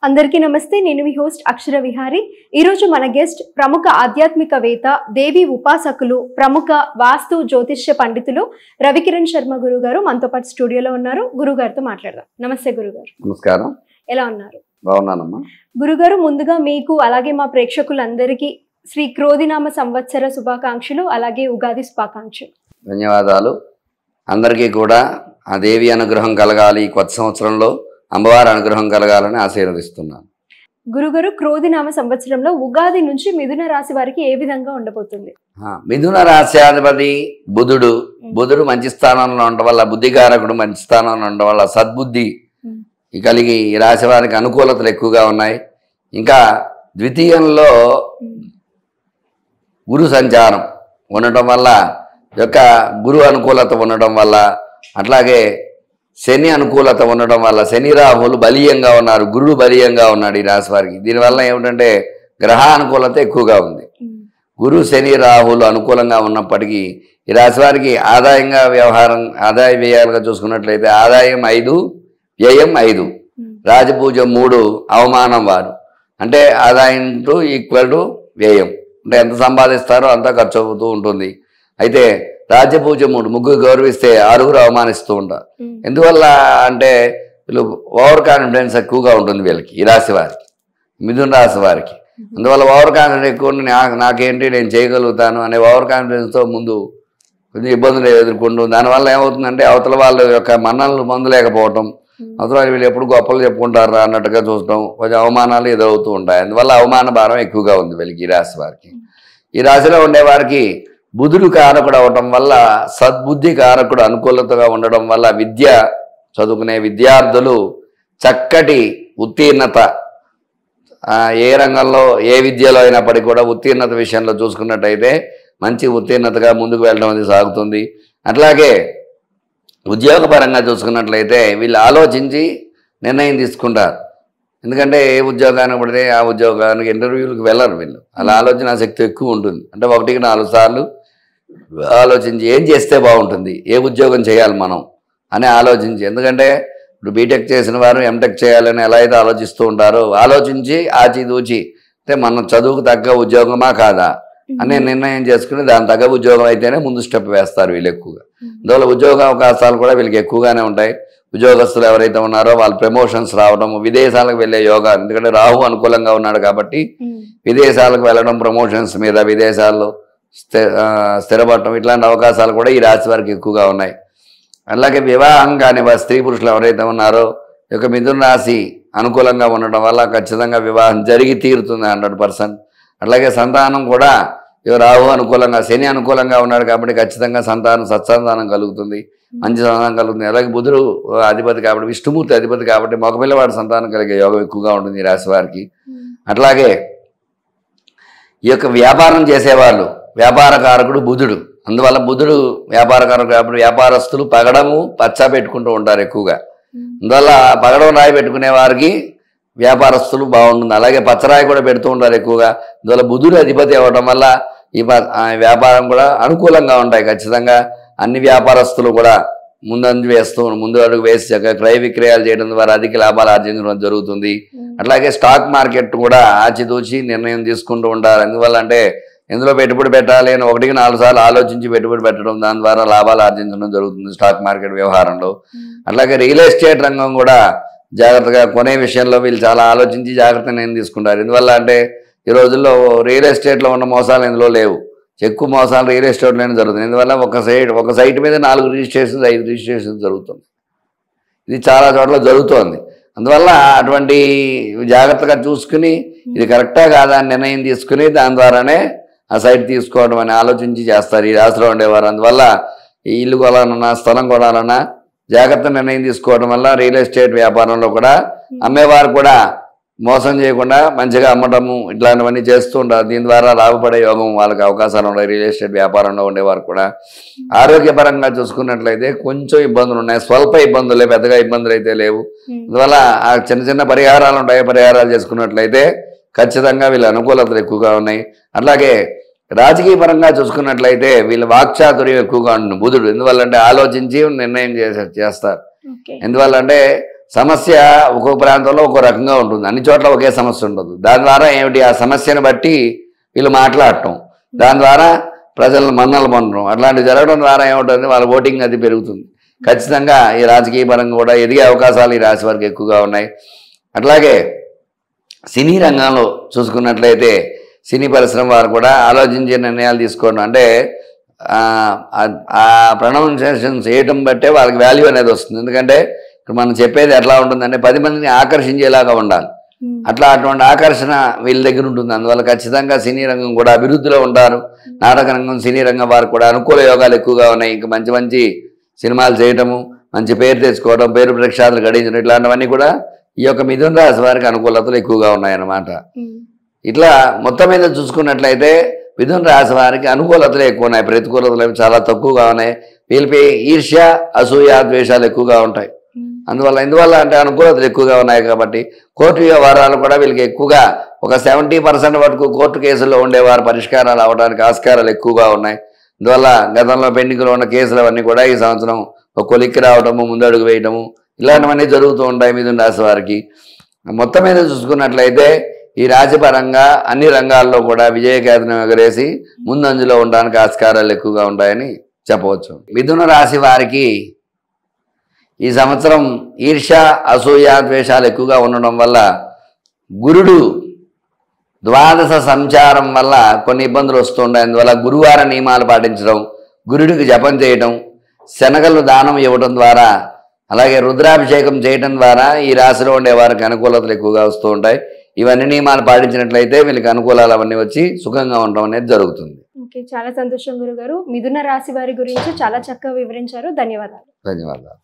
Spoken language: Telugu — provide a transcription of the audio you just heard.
అందరికీ నమస్తే. నేను మీ హోస్ట్ అక్షర విహారి. ఈరోజు మన గెస్ట్ ప్రముఖ ఆధ్యాత్మికవేత్త, దేవి ఉపాసకులు, ప్రముఖ వాస్తు జ్యోతిష్య పండితులు రవికిరణ్ శర్మ గురువు గారు మనతో పాటు స్టూడియోలో ఉన్నారు. గురువు గారితో మాట్లాడదాం. నమస్తే గురుగారు. నమస్కారం. ఎలా ఉన్నారు? బాగున్నానమ్మా. గురుగారు, ముందుగా మీకు అలాగే మా ప్రేక్షకులందరికీ శ్రీ క్రోధినామ సంవత్సర శుభాకాంక్షలు, అలాగే ఉగాది శుభాకాంక్షలు. ధన్యవాదాలు. అందరికీ కూడా ఆ దేవి అనుగ్రహం కలగాలి, కొత్త సంవత్సరంలో అమ్మవారి అనుగ్రహం కలగాలని ఆశీర్వదిస్తున్నాను. గురుగారు, క్రోధినామ సంవత్సరంలో ఉగాది నుంచి మిథున రాశి వారికి ఏ విధంగా ఉండబోతుంది? మిథున రాశ్యాధిపతి బుధుడు మంచి స్థానంలో ఉండడం వల్ల, బుద్ధికారకుడు మంచి స్థానంలో ఉండడం వల్ల సద్బుద్ధి కలిగి ఈ రాశి వారికి అనుకూలతలు ఎక్కువగా ఉన్నాయి. ఇంకా ద్వితీయంలో గురు సంచారం ఉండటం వల్ల, యొక్క గురు అనుకూలత ఉండటం వల్ల, అట్లాగే శని అనుకూలత ఉండడం వల్ల, శని రాహులు బలీయంగా ఉన్నారు, గురుడు బలీయంగా ఉన్నాడు ఈ రాశి వారికి. దీనివల్ల ఏమిటంటే గ్రహ అనుకూలత ఎక్కువగా ఉంది. గురు శని రాహులు అనుకూలంగా ఉన్నప్పటికీ ఈ రాశి వారికి ఆదాయంగా ఆదాయ వ్యయాలుగా చూసుకున్నట్లయితే ఆదాయం 5, వ్యయం 5, రాజపూజ 3, అవమానం వారు. అంటే ఆదాయం ఈక్వల్ టు వ్యయం. అంటే ఎంత సంపాదిస్తారో అంతా ఖర్చు అవుతూ ఉంటుంది. అయితే రాజ్యపూజ 3, ముగ్గురు గౌరవిస్తే 6 అవమానిస్తూ ఉంటారు. ఎందువల్ల అంటే వీళ్ళు ఓవర్ కాన్ఫిడెన్స్ ఎక్కువగా ఉంటుంది వీళ్ళకి, ఈ రాశి వారికి, మిథున రాశి వారికి. అందువల్ల ఓవర్ కాన్ఫిడెన్స్ ఎక్కువ, నాకేంటి నేను చేయగలుగుతాను అనే ఓవర్ కాన్ఫిడెన్స్తో ముందు కొంచెం ఇబ్బందులు ఎదుర్కొంటూ, దానివల్ల ఏమవుతుందంటే అవతల వాళ్ళ యొక్క మన్ననలు పొందలేకపోవటం, అవతల వీళ్ళు ఎప్పుడు గొప్పలు చెప్పుకుంటారా అన్నట్టుగా చూడటం, కొంచెం అవమానాలు ఎదురవుతూ ఉంటాయి. అందువల్ల అవమాన భారం ఎక్కువగా ఉంది వీళ్ళకి, ఈ రాశి వారికి. ఈ రాశిలో ఉండేవారికి బుధుడు కారకుడు అవటం వల్ల, సద్బుద్ధి కారకుడు అనుకూలతగా ఉండడం వల్ల విద్య చదువుకునే విద్యార్థులు చక్కటి ఉత్తీర్ణత, ఏ రంగంలో ఏ విద్యలో అయినప్పటికీ కూడా ఉత్తీర్ణత విషయంలో చూసుకున్నట్టయితే మంచి ఉత్తీర్ణతగా ముందుకు వెళ్ళడం అనేది సాగుతుంది. అట్లాగే ఉద్యోగపరంగా చూసుకున్నట్లయితే వీళ్ళు ఆలోచించి నిర్ణయం తీసుకుంటారు. ఎందుకంటే ఏ ఉద్యోగానికి పడితే ఆ ఉద్యోగానికి ఇంటర్వ్యూలకు వెళ్ళరు వీళ్ళు. అలా ఆలోచన శక్తి ఎక్కువ ఉంటుంది. అంటే 1కి 4 సార్లు ఆలోచించి ఏం చేస్తే బాగుంటుంది, ఏ ఉద్యోగం చేయాలి మనం అని ఆలోచించి, ఎందుకంటే ఇప్పుడు బీటెక్ చేసిన వారు ఎంటెక్ చేయాలని ఎలా అయితే ఆలోచిస్తూ ఉంటారో, ఆలోచించి ఆచితూచి అంటే మన చదువుకు తగ్గ ఉద్యోగమా కాదా అనే నిర్ణయం చేసుకుని దాని తగ్గ ఉద్యోగం అయితేనే ముందు స్టెప్ వేస్తారు వీళ్ళు ఎక్కువగా. అందువల్ల ఉద్యోగ అవకాశాలు కూడా వీళ్ళకి ఎక్కువగానే ఉంటాయి. ఉద్యోగస్తులు ఎవరైతే ఉన్నారో వాళ్ళు ప్రమోషన్స్ రావడం, విదేశాలకు వెళ్ళే యోగా, ఎందుకంటే రాహు అనుకూలంగా ఉన్నాడు కాబట్టి విదేశాలకు వెళ్ళడం, ప్రమోషన్స్ మీద విదేశాల్లో స్థిరపడటం, ఇట్లాంటి అవకాశాలు కూడా ఈ రాశి వారికి ఎక్కువగా ఉన్నాయి. అలాగే వివాహం కాని స్త్రీ పురుషులు ఎవరైతే ఉన్నారో ఈ యొక్క మిథున రాశి అనుకూలంగా ఉండడం వల్ల ఖచ్చితంగా వివాహం జరిగి తీరుతుంది 100%. అట్లాగే సంతానం కూడా రాహు అనుకూలంగా, శని అనుకూలంగా ఉన్నాడు కాబట్టి ఖచ్చితంగా సత్సంతానం కలుగుతుంది, మంచి సంతానం కలుగుతుంది. అలాగే బుధుడు అధిపతి కాబట్టి, విష్ణుమూర్తి అధిపతి కాబట్టి మగపిల్లవాడి సంతానం కలిగే యోగం ఎక్కువగా ఉంటుంది ఈ రాశి వారికి. అట్లాగే ఈ యొక్క వ్యాపారం చేసేవాళ్ళు, వ్యాపారకారకుడు బుధుడు. అందువల్ల బుధుడు వ్యాపారకారకుడు కాబట్టి వ్యాపారస్తులు పగడము పచ్చ పెట్టుకుంటూ ఉంటారు ఎక్కువగా. అందువల్ల పగడం రాయి పెట్టుకునే వారికి వ్యాపారస్తులు బాగుంటుంది. అలాగే పచ్చరాయి కూడా పెడుతూ ఉంటారు ఎక్కువగా. అందువల్ల బుధుడు అధిపతి అవ్వడం వల్ల ఈ వ్యాపారం కూడా అనుకూలంగా ఉంటాయి. ఖచ్చితంగా అన్ని వ్యాపారస్తులు కూడా ముందు అడుగు వేసి క్రయ విక్రయాలు చేయడం ద్వారా అధిక లాభాలు ఆర్జించడం జరుగుతుంది. అట్లాగే స్టాక్ మార్కెట్ కూడా ఆచితూచి నిర్ణయం తీసుకుంటూ ఉంటారు. ఎందువల్ల అంటే ఎందులో పెట్టుబడి పెట్టాలి అని 1కి 4 సార్లు ఆలోచించి పెట్టుబడి పెట్టడం, దాని ద్వారా లాభాలు ఆర్జించడం జరుగుతుంది స్టాక్ మార్కెట్ వ్యవహారంలో. అట్లాగే రియల్ ఎస్టేట్ రంగం కూడా జాగ్రత్తగా కొనే విషయంలో వీళ్ళు చాలా ఆలోచించి జాగ్రత్త నిర్ణయం తీసుకుంటారు. ఎందువల్ల అంటే ఈ రోజుల్లో రియల్ ఎస్టేట్లో ఉన్న మోసాలు ఇందులో లేవు, ఎక్కువ మోసాలు రియల్ ఎస్టేట్లోనే జరుగుతుంది. ఎందువల్ల ఒక సైట్ మీద 4 రిజిస్ట్రేషన్స్ 5 రిజిస్ట్రేషన్స్ జరుగుతుంది. ఇది చాలా చోట్ల జరుగుతోంది. అందువల్ల అటువంటి జాగ్రత్తగా చూసుకుని ఇది కరెక్టా కాదా అని నిర్ణయం తీసుకుని దాని ద్వారానే ఆ సైట్ తీసుకోవడం అని ఆలోచించి చేస్తారు ఈ రాశిలో ఉండేవారు. అందువల్ల ఈ ఇల్లు కొనాలన్నా స్థలం కొనాలన్నా జాగ్రత్త నిర్ణయం తీసుకోవడం వల్ల రియల్ ఎస్టేట్ వ్యాపారంలో కూడా అమ్మేవారు కూడా మోసం చేయకుండా మంచిగా అమ్మటము ఇట్లాంటివన్నీ చేస్తూ ఉంటారు. దీని ద్వారా లాభపడే యోగం వాళ్ళకి అవకాశాలు ఉన్నాయి రియల్ ఎస్టేట్ వ్యాపారంలో ఉండేవారు కూడా. ఆరోగ్యపరంగా చూసుకున్నట్లయితే కొంచెం ఇబ్బందులు ఉన్నాయి, స్వల్ప ఇబ్బందులే, పెద్దగా ఇబ్బందులు అయితే లేవు. అందువల్ల ఆ చిన్న పరిహారాలు ఉంటాయి, పరిహారాలు చేసుకున్నట్లయితే ఖచ్చితంగా వీళ్ళ అనుకూలతలు ఎక్కువగా ఉన్నాయి. అట్లాగే రాజకీయ పరంగా చూసుకున్నట్లయితే వీళ్ళ వాక్చాతుర్యం ఎక్కువగా ఉంటుంది బుధుడు. ఎందువల్లంటే ఆలోచించి నిర్ణయం చేస్తారు. ఎందువల్లంటే సమస్య ఒక్కొక్క ప్రాంతంలో ఒక్కో రకంగా ఉంటుంది, అన్ని చోట్ల ఒకే సమస్య ఉండదు. దాని ద్వారా ఏమిటి, ఆ సమస్యను బట్టి వీళ్ళు మాట్లాడటం, దాని ద్వారా ప్రజలను మన్నలు పొందడం, అట్లాంటివి జరగడం ద్వారా ఏముంటుంది, వాళ్ళ ఓటింగ్ అది పెరుగుతుంది. ఖచ్చితంగా ఈ రాజకీయ పరంగా కూడా ఎదిగే అవకాశాలు ఈ రాశి వారికి ఎక్కువగా ఉన్నాయి. అట్లాగే సినీ రంగంలో చూసుకున్నట్లయితే సినీ పరిశ్రమ వారు కూడా ఆలోచించే నిర్ణయాలు తీసుకోవడం, అంటే ఆ ప్రొనౌన్సియేషన్ చేయటం బట్టే వాళ్ళకి వాల్యూ అనేది వస్తుంది. ఎందుకంటే ఇప్పుడు మనం చెప్పేది ఎట్లా ఉంటుందంటే 10 మందిని ఆకర్షించేలాగా ఉండాలి. అటువంటి ఆకర్షణ వీళ్ళ దగ్గర ఉంటుంది. అందువల్ల ఖచ్చితంగా సినీ రంగం కూడా అభివృద్ధిలో ఉంటారు. నాటక రంగం, సినీ రంగం వారికి కూడా అనుకూల యోగాలు ఎక్కువగా ఉన్నాయి. ఇంకా మంచి మంచి సినిమాలు చేయటము, మంచి పేరు తెచ్చుకోవడం, పేరు ప్రఖ్యాతులు గడించడం, ఇట్లాంటివన్నీ కూడా ఈ యొక్క మిథున రాశి వారికి అనుకూలతలు ఎక్కువగా ఉన్నాయన్నమాట. ఇట్లా మొత్తం మీద చూసుకున్నట్లయితే మిథున రాశి వారికి అనుకూలతలు ఎక్కువ ఉన్నాయి, ప్రతికూలతలు చాలా తక్కువగా ఉన్నాయి. వీళ్ళపై ఈర్ష్య, అసూయ, ద్వేషాలు ఎక్కువగా ఉంటాయి. ఎందువల్ల అంటే అనుకూలతలు ఎక్కువగా ఉన్నాయి కాబట్టి కోర్టు వ్యవహారాలు కూడా వీళ్ళకి ఎక్కువగా ఒక 70% వరకు కోర్టు కేసుల్లో ఉండేవారు పరిష్కారాలు అవడానికి ఆస్కారాలు ఎక్కువగా ఉన్నాయి. అందువల్ల గతంలో పెండింగ్లో ఉన్న కేసులు అవన్నీ కూడా ఈ సంవత్సరం ఒక కొలిక్కి రావటము, ముందడుగు వేయటము, ఇలాంటివన్నీ జరుగుతూ ఉంటాయి మిథున రాశి వారికి. మొత్తం మీద చూసుకున్నట్లయితే ఈ రాశిపరంగా అన్ని రంగాల్లో కూడా విజయకేతనం ఎగరేసి ముందంజలో ఉండడానికి ఆస్కారాలు ఎక్కువగా ఉంటాయని చెప్పవచ్చు. మిథున రాశి వారికి ఈ సంవత్సరం ఈర్ష్య, అసూయ, ద్వేషాలు ఎక్కువగా ఉండడం వల్ల గురుడు ద్వాదశ సంచారం వల్ల కొన్ని ఇబ్బందులు వస్తుంటాయి. అందువల్ల గురువార నియమాలు పాటించడం, గురుడికి జపం చేయటం, శనగలు దానం ఇవ్వడం ద్వారా, అలాగే రుద్రాభిషేకం చేయటం ద్వారా ఈ రాశిలో ఉండే వారికి అనుకూలతలు ఎక్కువగా వస్తూ ఉంటాయి. ఇవన్నీ నియమాలు పాటించినట్లయితే వీళ్ళకి అనుకూలాలు అవన్నీ వచ్చి సుఖంగా ఉండడం అనేది జరుగుతుంది. ఓకే, చాలా సంతోషం గురుగారు. మిథున రాశి వారి గురించి చాలా చక్కగా వివరించారు. ధన్యవాదాలు. ధన్యవాదాలు.